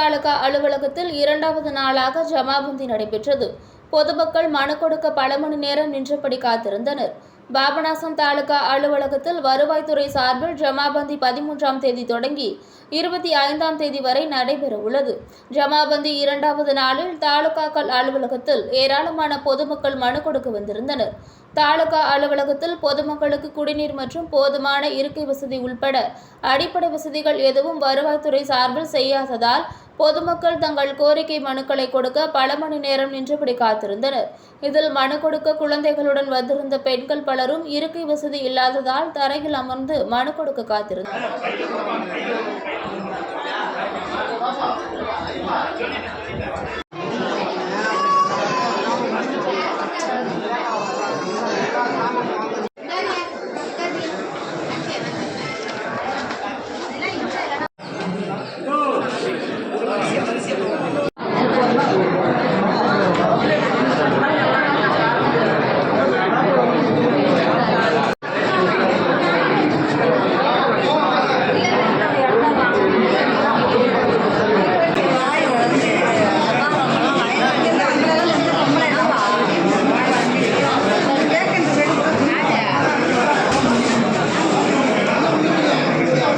தாலுகா அலுவலகத்தில் இரண்டாவது நாளாக ஜமாபந்தி நடைபெற்றது. பொதுமக்கள் மனு கொடுக்க பல மணி நேரம் நின்றபடி காத்திருந்தனர். பாபநாசம் தாலுகா அலுவலகத்தில் வருவாய்த்துறை சார்பில் ஜமாபந்தி 13ஆம் தேதி தொடங்கி 25ஆம் தேதி வரை நடைபெற உள்ளது. ஜமாபந்தி இரண்டாவது நாளில் தாலுகாக்கள் அலுவலகத்தில் ஏராளமான பொதுமக்கள் மனு கொடுக்க வந்திருந்தனர். தாலுகா அலுவலகத்தில் பொதுமக்களுக்கு குடிநீர் மற்றும் போதுமான இருக்கை வசதி உள்பட அடிப்படை வசதிகள் எதுவும் வருவாய்த்துறை சார்பில் செய்யாததால் பொதுமக்கள் தங்கள் கோரிக்கை மனுக்களை கொடுக்க பல மணி நேரம் நின்றபடி காத்திருந்தனர். இதில் மனு கொடுக்க குழந்தைகளுடன் வந்திருந்த பெண்கள் பலரும் இருக்கை வசதி இல்லாததால் தரையில் அமர்ந்து மனு கொடுக்க காத்திருந்தனர்.